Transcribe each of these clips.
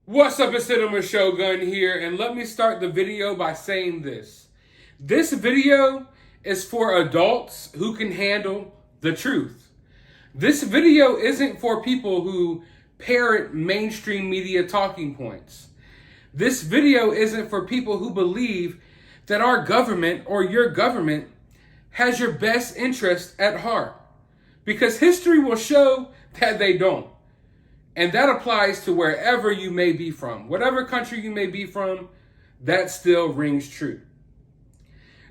What's up, it's Cinema Shogun here, and let me start the video by saying this. This video is for adults who can handle the truth. This video isn't for people who parrot mainstream media talking points. This video isn't for people who believe that our government or your government has your best interest at heart. Because history will show that they don't. And that applies to wherever you may be from. Whatever country you may be from, that still rings true.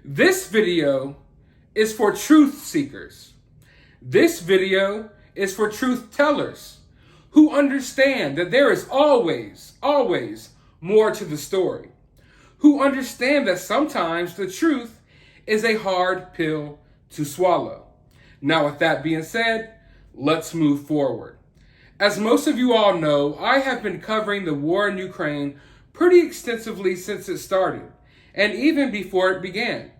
This video is for truth seekers. This video is for truth tellers who understand that there is always more to the story. Who understand that sometimes the truth is a hard pill to swallow. Now, with that being said, let's move forward. As most of you all know, I have been covering the war in Ukraine pretty extensively since it started, and even before it began.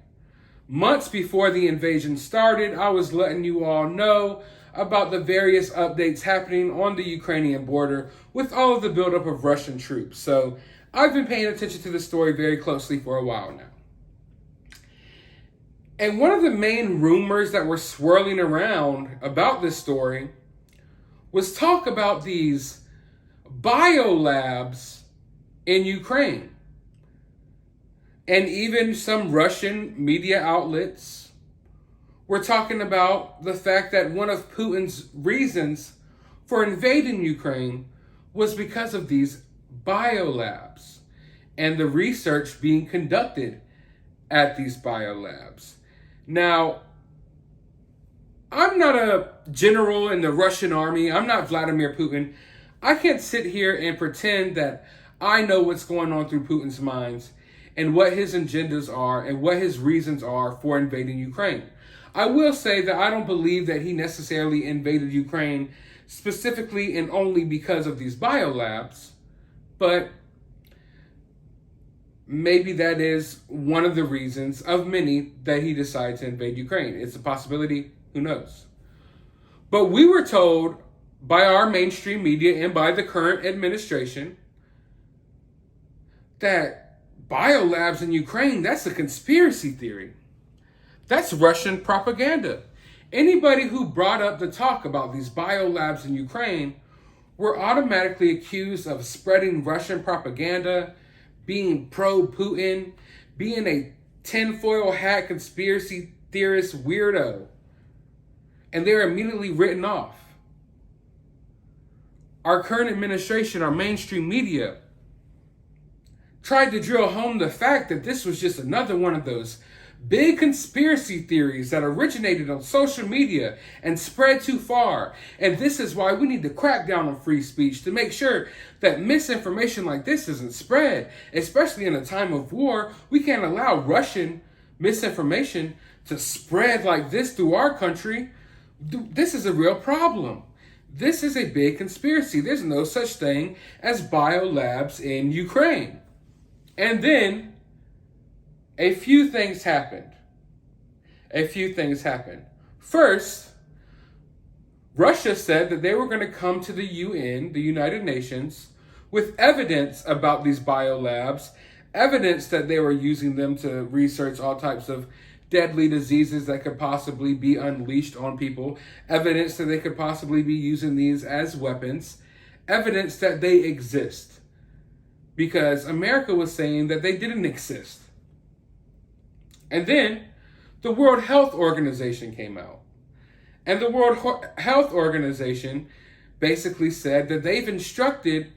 Months before the invasion started, I was letting you all know about the various updates happening on the Ukrainian border with all of the buildup of Russian troops. So I've been paying attention to the story very closely for a while now. And one of the main rumors that were swirling around about this story was talk about these BioLabs in Ukraine. And even some Russian media outlets were talking about the fact that one of Putin's reasons for invading Ukraine was because of these BioLabs and the research being conducted at these BioLabs. Now, I'm not a general in the Russian army. I'm not Vladimir Putin. I can't sit here and pretend that I know what's going on through Putin's minds and what his agendas are and what his reasons are for invading Ukraine. I will say that I don't believe that he necessarily invaded Ukraine specifically and only because of these BioLabs, but maybe that is one of the reasons of many that he decided to invade Ukraine. It's a possibility. Who knows? But we were told by our mainstream media and by the current administration that BioLabs in Ukraine, that's a conspiracy theory. That's Russian propaganda. Anybody who brought up the talk about these BioLabs in Ukraine were automatically accused of spreading Russian propaganda, being pro-Putin, being a tinfoil hat conspiracy theorist weirdo. And they're immediately written off. Our current administration, our mainstream media, tried to drill home the fact that this was just another one of those big conspiracy theories that originated on social media and spread too far. And this is why we need to crack down on free speech to make sure that misinformation like this isn't spread. Especially in a time of war, we can't allow Russian misinformation to spread like this through our country. This is a real problem. This is a big conspiracy. There's no such thing as BioLabs in Ukraine. And then a few things happened. First, Russia said that they were going to come to the UN, the United Nations, with evidence about these BioLabs, evidence that they were using them to research all types of deadly diseases that could possibly be unleashed on people, evidence that they could possibly be using these as weapons, evidence that they exist. Because America was saying that they didn't exist. And then the World Health Organization came out. And the World Health Organization basically said that they've instructed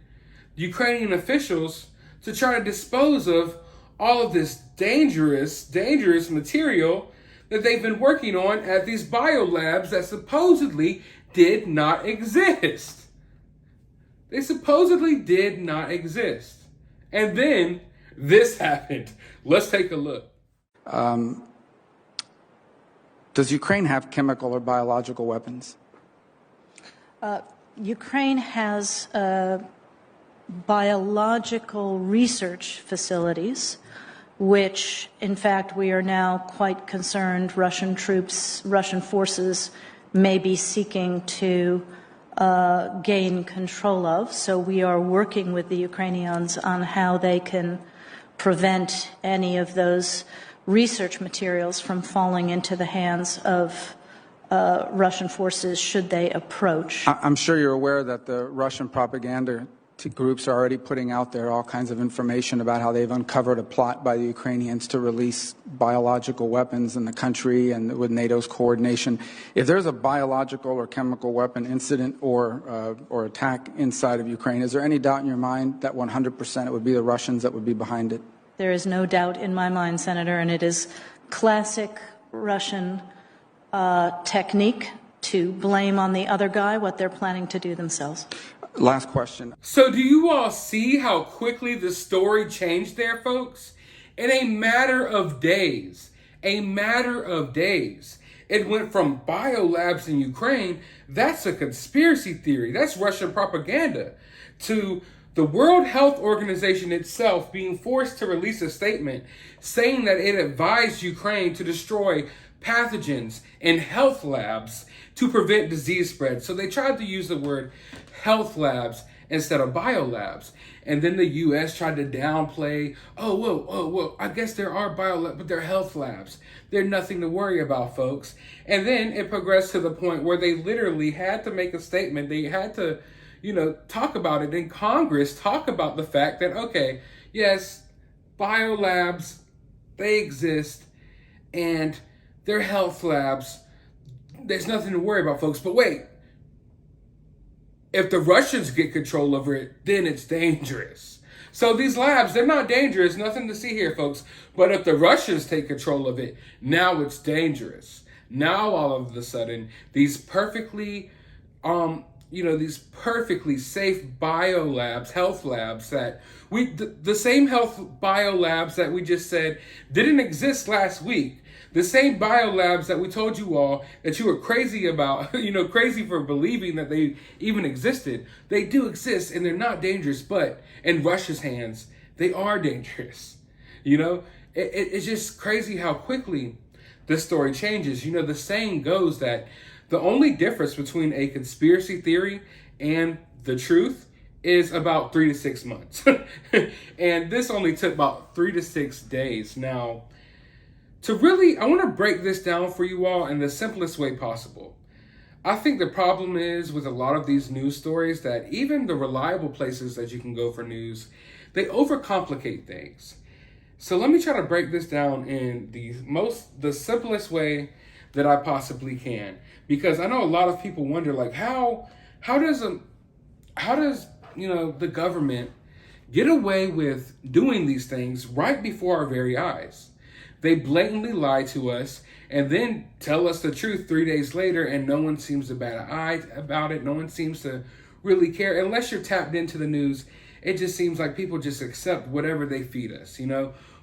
Ukrainian officials to try to dispose of all of this dangerous material that they've been working on at these BioLabs that supposedly did not exist. They supposedly did not exist. And then this happened. Let's take a look. Does Ukraine have chemical or biological weapons? Ukraine has biological research facilities, which, in fact, we are now quite concerned Russian forces may be seeking to gain control of. So we are working with the Ukrainians on how they can prevent any of those research materials from falling into the hands of Russian forces should they approach. I'm sure you're aware that the Russian propaganda groups are already putting out there all kinds of information about how they've uncovered a plot by the Ukrainians to release biological weapons in the country and with NATO's coordination. If there's a biological or chemical weapon incident or attack inside of Ukraine, is there any doubt in your mind that 100% it would be the Russians that would be behind it? There is no doubt in my mind, Senator, and it is classic Russian technique to blame on the other guy what they're planning to do themselves. Last question. So do you all see how quickly the story changed there, folks? In a matter of days. It went from BioLabs in Ukraine, that's a conspiracy theory, that's Russian propaganda, to the World Health Organization itself being forced to release a statement saying that it advised Ukraine to destroy pathogens in health labs to prevent disease spread. So they tried to use the word health labs instead of biolabs. And then the U.S. tried to downplay, well, I guess there are biolabs, but they're health labs. They're nothing to worry about, folks. And then it progressed to the point where they literally had to make a statement. They had to, talk about it in Congress, talk about the fact that, okay, yes, biolabs, they exist, and they're health labs. There's nothing to worry about, folks. But wait, if the Russians get control over it, then it's dangerous. So these labs, they're not dangerous. Nothing to see here, folks. But if the Russians take control of it, now it's dangerous. Now, all of a sudden, these perfectly safe biolabs, health labs that the same health biolabs that we just said didn't exist last week. The same biolabs that we told you all that you were crazy about, crazy for believing that they even existed. They do exist and they're not dangerous, but in Russia's hands, they are dangerous. It's just crazy how quickly this story changes. The saying goes that the only difference between a conspiracy theory and the truth is about 3 to 6 months. And this only took about 3 to 6 days. Now, I want to break this down for you all in the simplest way possible. I think the problem is with a lot of these news stories that even the reliable places that you can go for news, they overcomplicate things. So let me try to break this down in the simplest way that I possibly can, because I know a lot of people wonder, like, how does the government get away with doing these things right before our very eyes? They blatantly lie to us and then tell us the truth 3 days later, and no one seems to bat an eye about it. No one seems to really care. Unless you're tapped into the news, it just seems like people just accept whatever they feed us,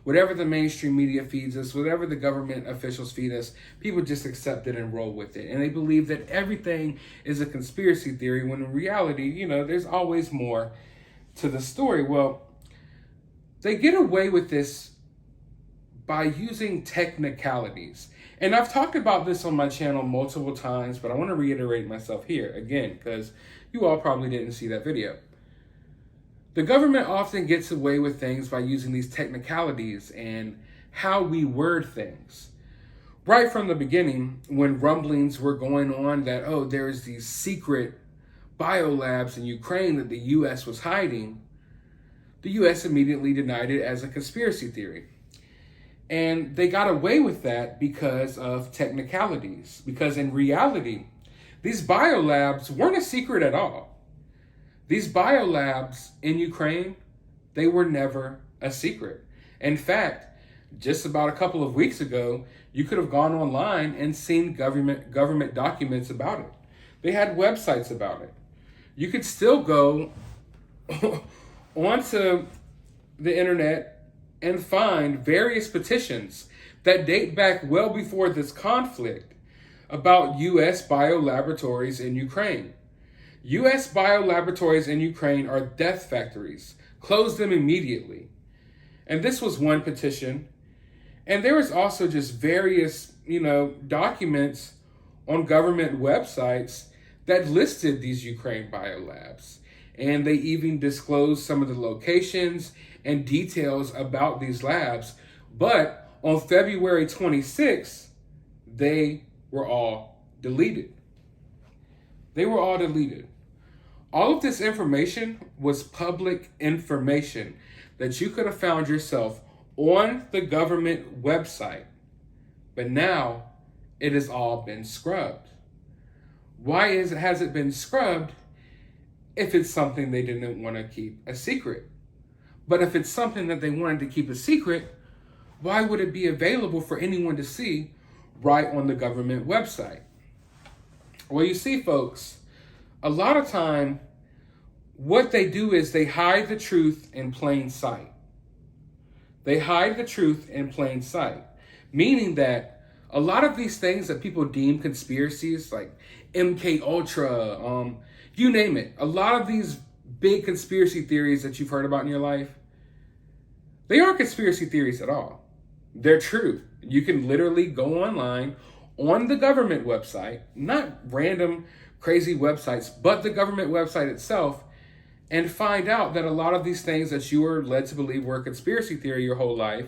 whatever the mainstream media feeds us, whatever the government officials feed us, people just accept it and roll with it. And they believe that everything is a conspiracy theory, when in reality, there's always more to the story. Well, they get away with this by using technicalities. And I've talked about this on my channel multiple times, but I want to reiterate myself here again, because you all probably didn't see that video. The government often gets away with things by using these technicalities and how we word things. Right from the beginning, when rumblings were going on that, there's these secret biolabs in Ukraine that the U.S. was hiding, the U.S. immediately denied it as a conspiracy theory. And they got away with that because of technicalities. Because in reality, these biolabs weren't a secret at all. These biolabs in Ukraine, they were never a secret. In fact, just about a couple of weeks ago, you could have gone online and seen government documents about it. They had websites about it. You could still go onto the internet and find various petitions that date back well before this conflict about U.S. biolaboratories in Ukraine. U.S. biolaboratories in Ukraine are death factories. Close them immediately. And this was one petition. And there was also just various, documents on government websites that listed these Ukraine biolabs. And they even disclosed some of the locations and details about these labs. But on February 26th, they were all deleted. They were all deleted. All of this information was public information that you could have found yourself on the government website. But now it has all been scrubbed. Why has it been scrubbed if it's something they didn't want to keep a secret? But if it's something that they wanted to keep a secret, why would it be available for anyone to see right on the government website? Well, you see, folks, a lot of time, what they do is they hide the truth in plain sight. They hide the truth in plain sight, meaning that a lot of these things that people deem conspiracies, like MK Ultra, you name it, a lot of these big conspiracy theories that you've heard about in your life, they aren't conspiracy theories at all. They're true. You can literally go online on the government website, not random crazy websites, but the government website itself, and find out that a lot of these things that you were led to believe were a conspiracy theory your whole life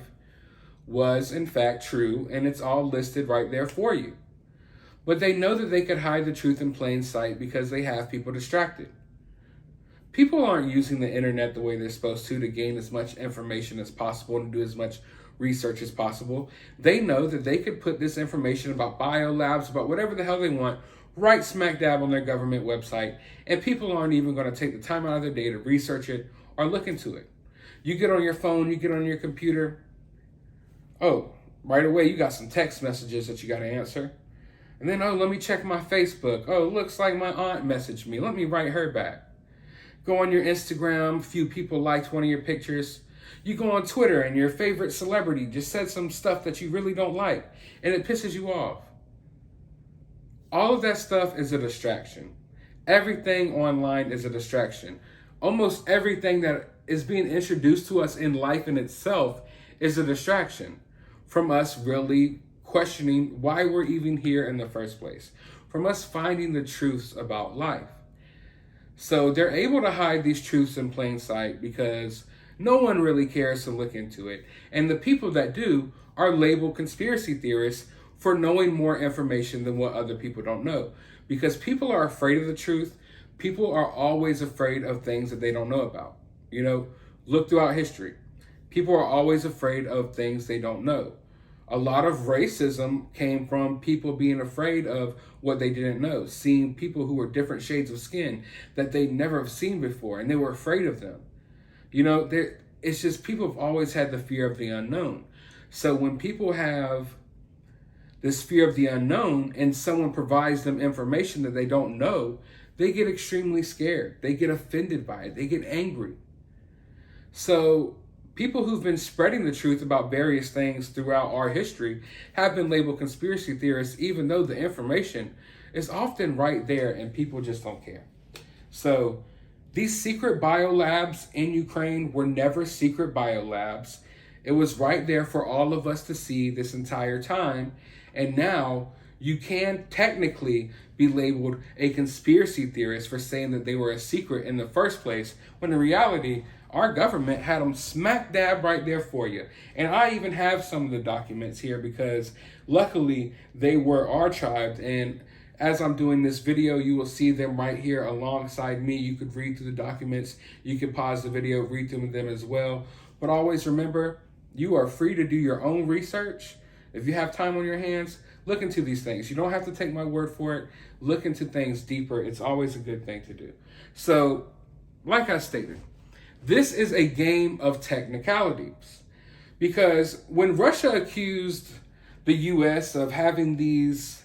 was in fact true, and it's all listed right there for you. But they know that they could hide the truth in plain sight because they have people distracted. People aren't using the internet the way they're supposed to gain as much information as possible and do as much research as possible. They know that they could put this information about BioLabs, about whatever the hell they want, right smack dab on their government website, and people aren't even going to take the time out of their day to research it or look into it. You get on your phone, you get on your computer, oh, right away you got some text messages that you got to answer. And then, oh, let me check my Facebook. Oh, looks like my aunt messaged me. Let me write her back. Go on your Instagram, few people liked one of your pictures. You go on Twitter and your favorite celebrity just said some stuff that you really don't like, and it pisses you off. All of that stuff is a distraction. Everything online is a distraction. Almost everything that is being introduced to us in life in itself is a distraction from us really questioning why we're even here in the first place, from us finding the truths about life. So they're able to hide these truths in plain sight because no one really cares to look into it. And the people that do are labeled conspiracy theorists for knowing more information than what other people don't know. Because people are afraid of the truth. People are always afraid of things that they don't know about. You know, look throughout history. People are always afraid of things they don't know. A lot of racism came from people being afraid of what they didn't know, seeing people who were different shades of skin that they never have seen before, and they were afraid of them. You know, it's just people have always had the fear of the unknown. So when people have this fear of the unknown and someone provides them information that they don't know, they get extremely scared. They get offended by it. They get angry. So people who've been spreading the truth about various things throughout our history have been labeled conspiracy theorists, even though the information is often right there and people just don't care. So these secret biolabs in Ukraine were never secret biolabs. It was right there for all of us to see this entire time. And now you can technically be labeled a conspiracy theorist for saying that they were a secret in the first place, when in reality, our government had them smack dab right there for you. And I even have some of the documents here because luckily they were archived. And as I'm doing this video, you will see them right here alongside me. You could read through the documents. You could pause the video, read through them as well. But always remember, you are free to do your own research. If you have time on your hands, look into these things. You don't have to take my word for it. Look into things deeper. It's always a good thing to do. So, like I stated, this is a game of technicalities. Because when Russia accused the U.S. of having these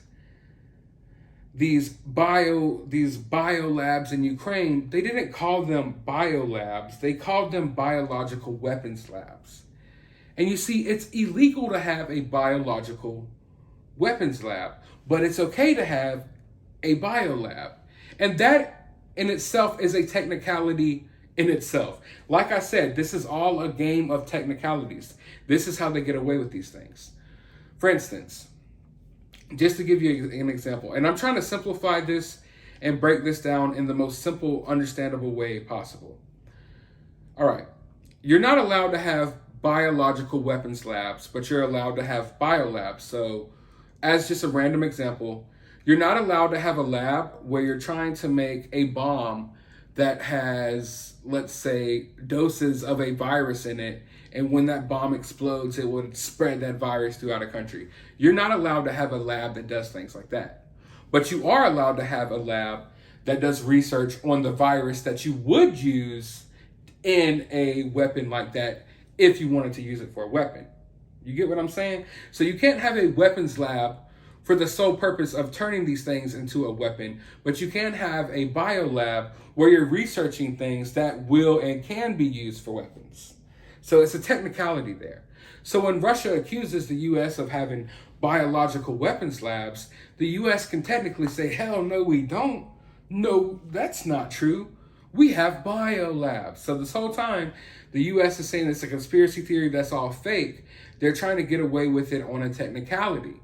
biolabs in Ukraine, they didn't call them biolabs. They called them biological weapons labs. And you see, it's illegal to have a biological weapons lab, but it's okay to have a biolab. And that in itself is a technicality in itself. Like I said, this is all a game of technicalities. This is how they get away with these things. For instance, just to give you an example, and I'm trying to simplify this and break this down in the most simple, understandable way possible. All right, you're not allowed to have biological weapons labs, but you're allowed to have BioLabs. So as just a random example, you're not allowed to have a lab where you're trying to make a bomb that has, let's say, doses of a virus in it, and when that bomb explodes, it would spread that virus throughout a country. You're not allowed to have a lab that does things like that. But you are allowed to have a lab that does research on the virus that you would use in a weapon like that if you wanted to use it for a weapon. You get what I'm saying? So you can't have a weapons lab for the sole purpose of turning these things into a weapon, but you can have a biolab where you're researching things that will and can be used for weapons. So it's a technicality there. So when Russia accuses the US of having biological weapons labs, the US can technically say, hell no, we don't. No, that's not true. We have biolabs. So this whole time, the US is saying it's a conspiracy theory that's all fake. They're trying to get away with it on a technicality,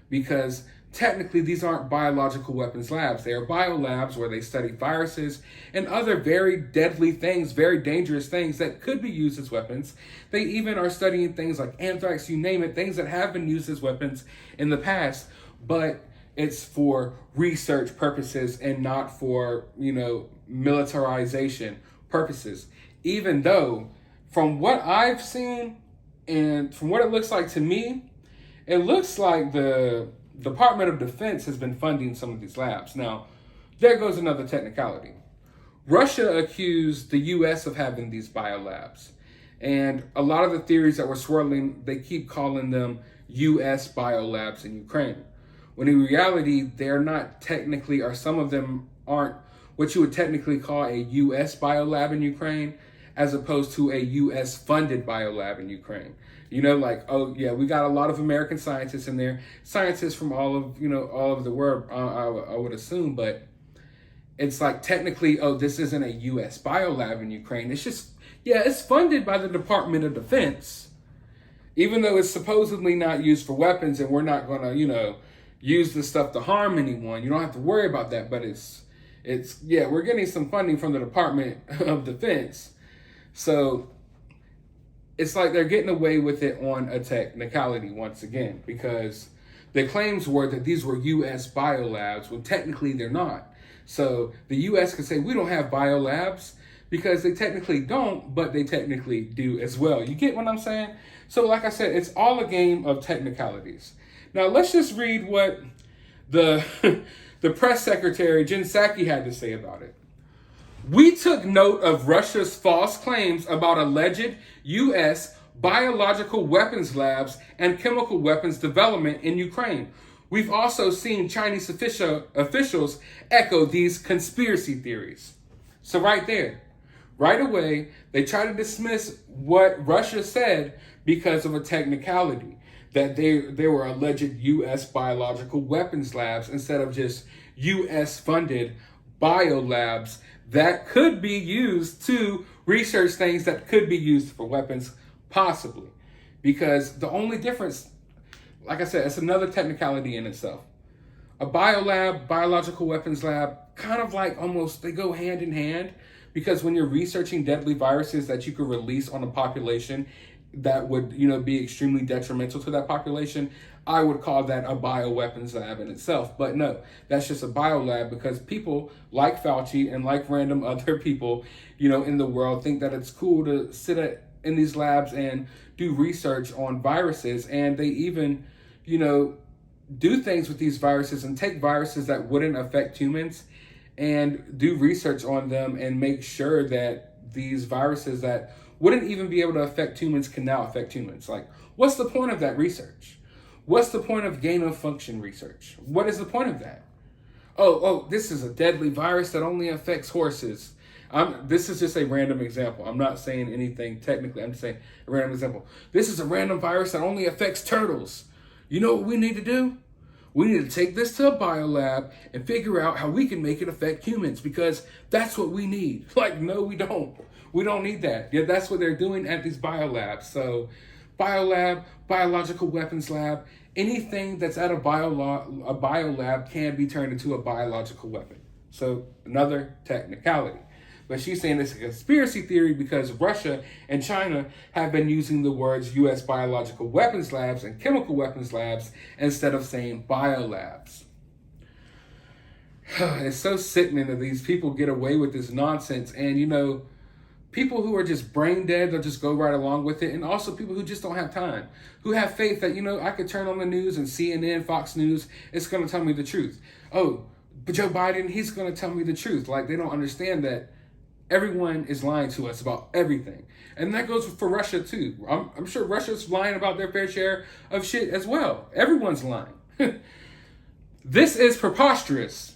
because technically these aren't biological weapons labs. They are biolabs where they study viruses and other very deadly things, very dangerous things that could be used as weapons. They even are studying things like anthrax, you name it, things that have been used as weapons in the past, but it's for research purposes and not for, militarization purposes. Even though, from what I've seen and from what it looks like to me, it looks like the Department of Defense has been funding some of these labs. Now, there goes another technicality. Russia accused the US of having these biolabs. And a lot of the theories that were swirling, they keep calling them US biolabs in Ukraine. When in reality, they're not technically, or some of them aren't what you would technically call a US biolab in Ukraine, as opposed to a US funded biolab in Ukraine. Oh yeah, we got a lot of American scientists in there, scientists from all of the world, I would assume, but it's like technically, this isn't a US biolab in Ukraine. It's just, it's funded by the Department of Defense, even though it's supposedly not used for weapons, and we're not gonna, use this stuff to harm anyone. You don't have to worry about that, but we're getting some funding from the Department of Defense. So it's like they're getting away with it on a technicality once again, because the claims were that these were US biolabs, when technically they're not. So the US could say, we don't have biolabs, because they technically don't, but they technically do as well. You get what I'm saying? So like I said, it's all a game of technicalities. Now let's just read what the press secretary, Jen Psaki, had to say about it. We took note of Russia's false claims about alleged U.S. biological weapons labs and chemical weapons development in Ukraine. We've also seen Chinese officials echo these conspiracy theories. So right there, right away, they try to dismiss what Russia said because of a technicality, that they were alleged U.S. biological weapons labs instead of just U.S. funded biolabs that could be used to research things that could be used for weapons, possibly. Because the only difference, like I said, it's another technicality in itself. A biolab, biological weapons lab, kind of like almost, they go hand in hand, because when you're researching deadly viruses that you could release on a population that would, be extremely detrimental to that population, I would call that a bioweapons lab in itself. But no, that's just a biolab, because people like Fauci and like random other people, in the world think that it's cool to sit in these labs and do research on viruses. And they even, do things with these viruses and take viruses that wouldn't affect humans and do research on them and make sure that these viruses that wouldn't even be able to affect humans can now affect humans. Like, what's the point of that research? What's the point of gain of function research? What is the point of that? Oh, this is a deadly virus that only affects horses. This is just a random example. I'm not saying anything technically. I'm just saying a random example. This is a random virus that only affects turtles. You know what we need to do? We need to take this to a biolab and figure out how we can make it affect humans, because that's what we need. Like, no, we don't. We don't need that. Yeah, that's what they're doing at these biolabs. So biolab, biological weapons lab, anything that's at a biolab can be turned into a biological weapon. So another technicality. But she's saying it's a conspiracy theory because Russia and China have been using the words U.S. biological weapons labs and chemical weapons labs instead of saying BioLabs. It's so sickening that these people get away with this nonsense. And, you know, people who are just brain dead, they'll just go right along with it. And also people who just don't have time, who have faith that, you know, I could turn on the news and CNN, Fox News, it's going to tell me the truth. Oh, but Joe Biden, he's going to tell me the truth. Like, they don't understand that everyone is lying to us about everything. And that goes for Russia, too. I'm sure Russia's lying about their fair share of shit as well. Everyone's lying. This is preposterous.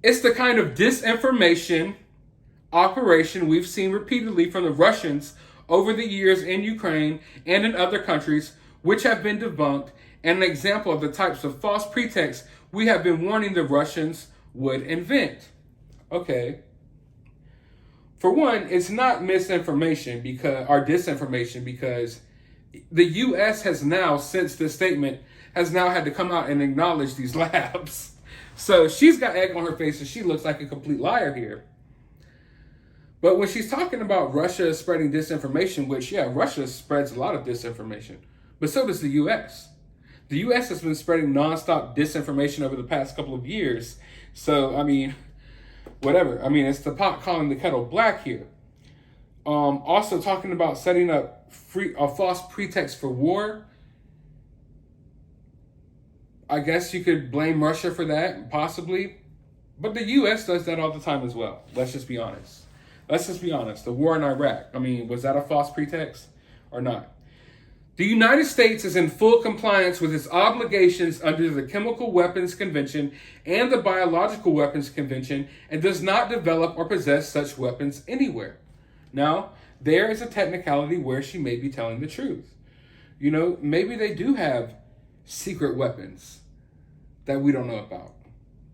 It's the kind of disinformation operation we've seen repeatedly from the Russians over the years in Ukraine and in other countries, which have been debunked, and an example of the types of false pretexts we have been warning the Russians would invent. Okay. For one, it's not misinformation or disinformation because the U.S. has now, since this statement, has now had to come out and acknowledge these labs. So she's got egg on her face and she looks like a complete liar here. But when she's talking about Russia spreading disinformation, which, yeah, Russia spreads a lot of disinformation, but so does the U.S. The U.S. has been spreading nonstop disinformation over the past couple of years. So, I mean, whatever. I mean, it's the pot calling the kettle black here. Also talking about setting up a false pretext for war. I guess you could blame Russia for that, possibly. But the U.S. does that all the time as well. Let's just be honest. The war in Iraq, I mean, was that a false pretext or not? The United States is in full compliance with its obligations under the Chemical Weapons Convention and the Biological Weapons Convention and does not develop or possess such weapons anywhere. Now, there is a technicality where she may be telling the truth. You know, maybe they do have secret weapons that we don't know about.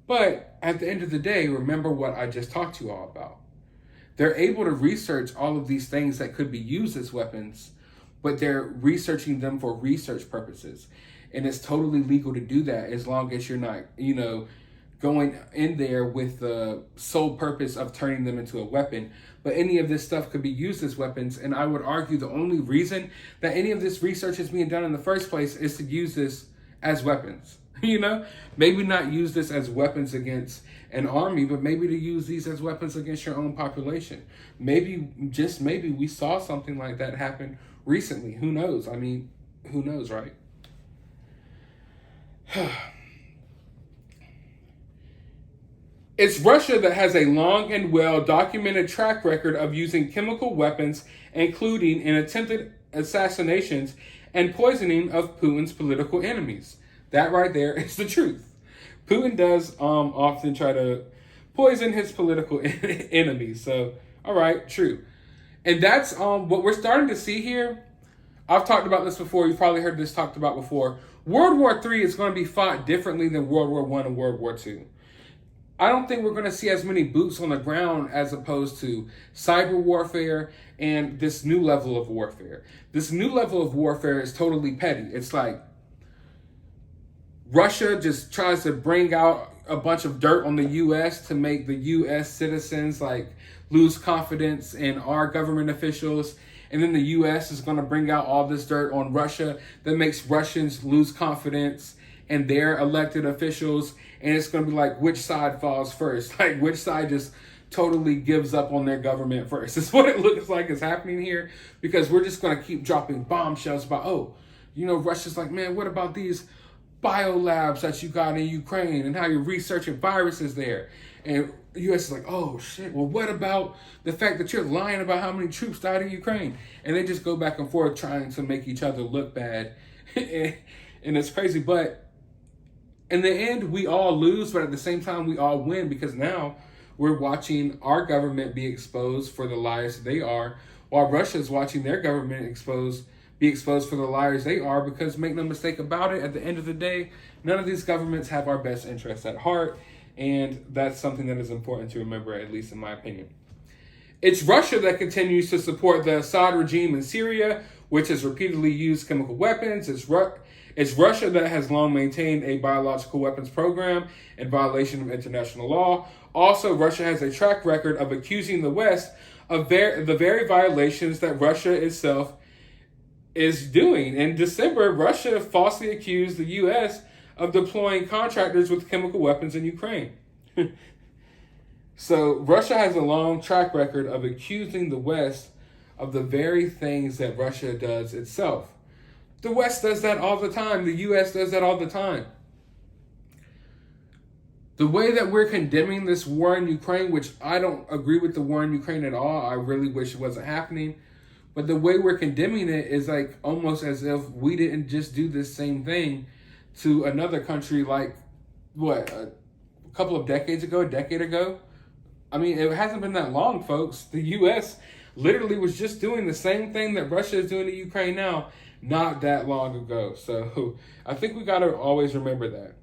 But at the end of the day, remember what I just talked to you all about. They're able to research all of these things that could be used as weapons, but they're researching them for research purposes. And it's totally legal to do that as long as you're not, you know, going in there with the sole purpose of turning them into a weapon. But any of this stuff could be used as weapons. And I would argue the only reason that any of this research is being done in the first place is to use this as weapons. You know, maybe not use this as weapons against an army, but maybe to use these as weapons against your own population. Maybe, just maybe, we saw something like that happen recently. Who knows? I mean, who knows, right? It's Russia that has a long and well-documented track record of using chemical weapons, including in attempted assassinations and poisoning of Putin's political enemies. That right there is the truth. Putin does often try to poison his political enemies. So, all right, true. And that's what we're starting to see here. I've talked about this before. You've probably heard this talked about before. World War III is going to be fought differently than World War I and World War II. I don't think we're going to see as many boots on the ground as opposed to cyber warfare and this new level of warfare. This new level of warfare is totally petty. It's like Russia just tries to bring out a bunch of dirt on the U.S. to make the U.S. citizens like lose confidence in our government officials. And then the U.S. is going to bring out all this dirt on Russia that makes Russians lose confidence in their elected officials. And it's going to be like, which side falls first? Like, which side just totally gives up on their government first? It's what it looks like is happening here, because we're just going to keep dropping bombshells about, oh, you know, Russia's like, man, what about these BioLabs that you got in Ukraine and how you're researching viruses there? And the U.S. is like, oh, shit, well, what about the fact that you're lying about how many troops died in Ukraine? And they just go back and forth trying to make each other look bad. And it's crazy. But in the end, we all lose, but at the same time, we all win, because now we're watching our government be exposed for the liars they are, while Russia's watching their government be exposed for the liars they are, because make no mistake about it, at the end of the day, none of these governments have our best interests at heart, and that's something that is important to remember, at least in my opinion. It's Russia that continues to support the Assad regime in Syria, which has repeatedly used chemical weapons. It's Russia that has long maintained a biological weapons program in violation of international law. Also, Russia has a track record of accusing the West of the very violations that Russia itself is doing. In December, Russia falsely accused the U.S. of deploying contractors with chemical weapons in Ukraine. So Russia has a long track record of accusing the West of the very things that Russia does itself. The West does that all the time. The U.S. does that all the time. The way that we're condemning this war in Ukraine, which I don't agree with the war in Ukraine at all. I really wish it wasn't happening. But the way we're condemning it is like almost as if we didn't just do this same thing to another country like, a couple of decades ago, a decade ago? I mean, it hasn't been that long, folks. The U.S. literally was just doing the same thing that Russia is doing to Ukraine now, not that long ago. So I think we got to always remember that.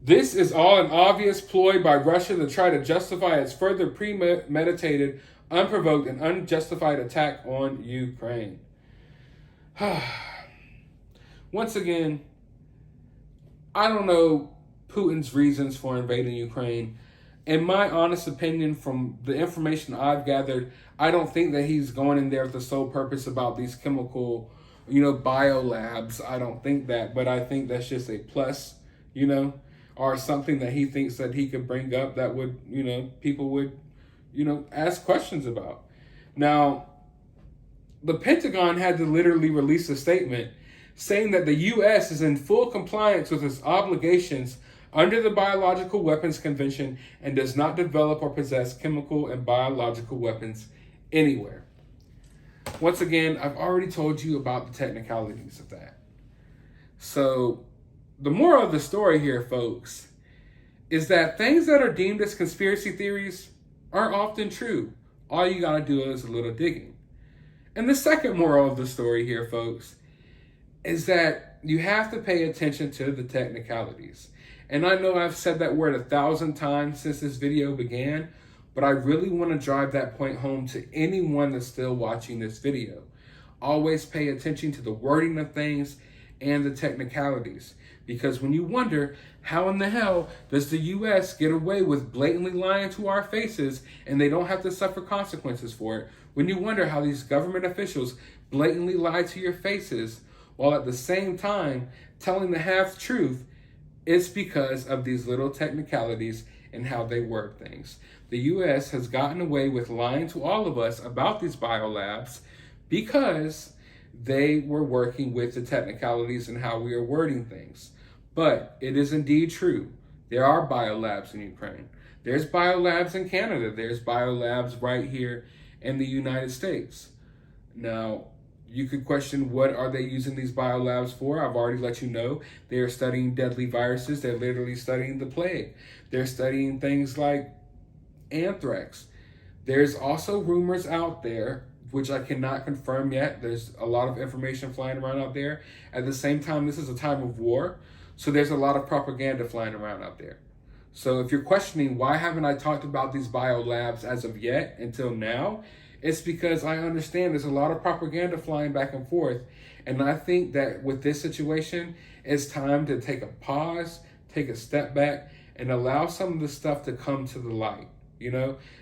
This is all an obvious ploy by Russia to try to justify its further premeditated, unprovoked, and unjustified attack on Ukraine. Once again, I don't know Putin's reasons for invading Ukraine. In my honest opinion, from the information I've gathered, I don't think that he's going in there with the sole purpose about these chemical, BioLabs. I don't think that, but I think that's just a plus, or something that he thinks that he could bring up that would, people would, ask questions about. Now, the Pentagon had to literally release a statement saying that the U.S. is in full compliance with its obligations under the Biological Weapons Convention and does not develop or possess chemical and biological weapons anywhere. Once again, I've already told you about the technicalities of that. So the moral of the story here, folks, is that things that are deemed as conspiracy theories are often true. All you gotta do is a little digging. And the second moral of the story here, folks, is that you have to pay attention to the technicalities. And I know I've said that word 1,000 times since this video began, but I really want to drive that point home to anyone that's still watching this video. Always pay attention to the wording of things and the technicalities. Because when you wonder, how in the hell does the U.S. get away with blatantly lying to our faces and they don't have to suffer consequences for it? When you wonder how these government officials blatantly lie to your faces while at the same time telling the half-truth, it's because of these little technicalities and how they word things. The U.S. has gotten away with lying to all of us about these biolabs because they were working with the technicalities and how we are wording things. But it is indeed true. There are biolabs in Ukraine. There's biolabs in Canada. There's biolabs right here in the United States. Now, you could question, what are they using these biolabs for? I've already let you know. They are studying deadly viruses. They're literally studying the plague. They're studying things like anthrax. There's also rumors out there, which I cannot confirm yet. There's a lot of information flying around out there. At the same time, this is a time of war, so there's a lot of propaganda flying around out there. So if you're questioning, why haven't I talked about these biolabs as of yet until now? It's because I understand there's a lot of propaganda flying back and forth. And I think that with this situation, it's time to take a pause, take a step back, and allow some of the stuff to come to the light.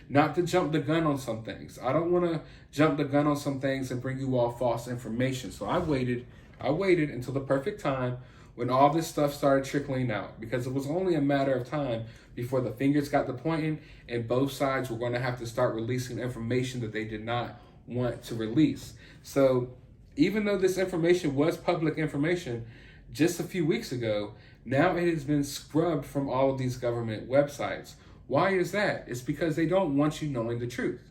Not to jump the gun on some things. I don't want to jump the gun on some things and bring you all false information. So I waited until the perfect time when all this stuff started trickling out, because it was only a matter of time before the fingers got to pointing and both sides were going to have to start releasing information that they did not want to release. So even though this information was public information just a few weeks ago, now it has been scrubbed from all of these government websites. Why is that? It's because they don't want you knowing the truth.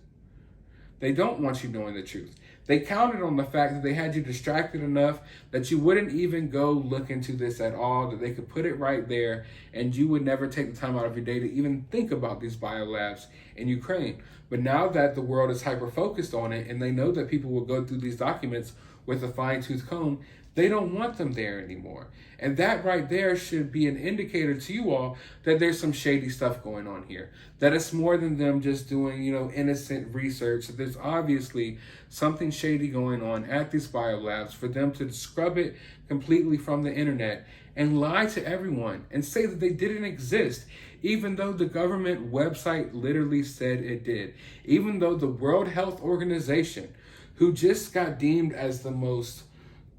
They don't want you knowing the truth. They counted on the fact that they had you distracted enough that you wouldn't even go look into this at all, that they could put it right there, and you would never take the time out of your day to even think about these biolabs in Ukraine. But now that the world is hyper-focused on it, and they know that people will go through these documents with a fine-tooth comb, they don't want them there anymore. And that right there should be an indicator to you all that there's some shady stuff going on here. That it's more than them just doing, innocent research. That there's obviously something shady going on at these biolabs, for them to scrub it completely from the internet and lie to everyone and say that they didn't exist, even though the government website literally said it did, even though the World Health Organization, who just got deemed as the most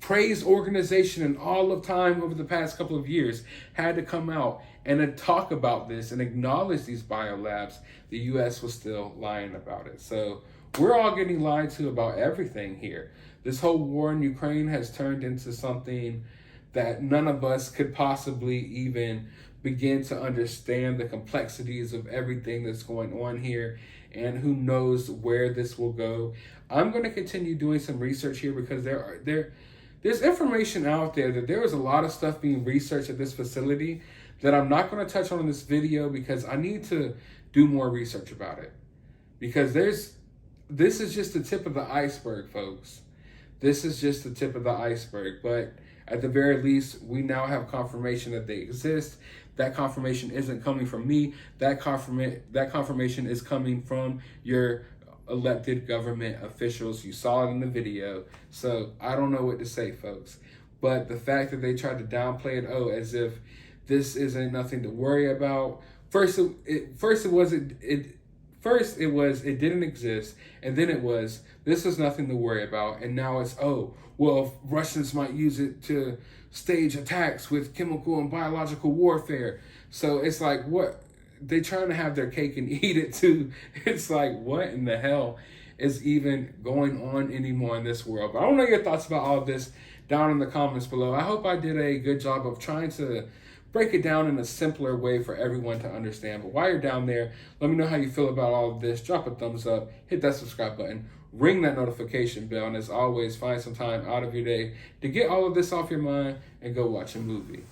praised organization in all of time over the past couple of years, had to come out and talk about this and acknowledge these biolabs, the US was still lying about it. So we're all getting lied to about everything here. This whole war in Ukraine has turned into something that none of us could possibly even begin to understand the complexities of everything that's going on here, and who knows where this will go. I'm going to continue doing some research here, because there's information out there that there is a lot of stuff being researched at this facility that I'm not going to touch on in this video, because I need to do more research about it. Because this is just the tip of the iceberg, folks. This is just the tip of the iceberg. But at the very least, we now have confirmation that they exist. That confirmation isn't coming from me. That confirmation is coming from your elected government officials. You saw it in the video. So I don't know what to say, folks. But the fact that they tried to downplay it, as if this isn't nothing to worry about. First it didn't exist, and then it was, this is nothing to worry about, and now it's, if Russians might use it to stage attacks with chemical and biological warfare. So it's like, what? They trying to have their cake and eat it too. It's like, what in the hell is even going on anymore in this world? But I don't know your thoughts about all of this down in the comments below. I hope I did a good job of trying to break it down in a simpler way for everyone to understand. But while you're down there, let me know how you feel about all of this. Drop a thumbs up, hit that subscribe button, ring that notification bell, and as always, find some time out of your day to get all of this off your mind and go watch a movie.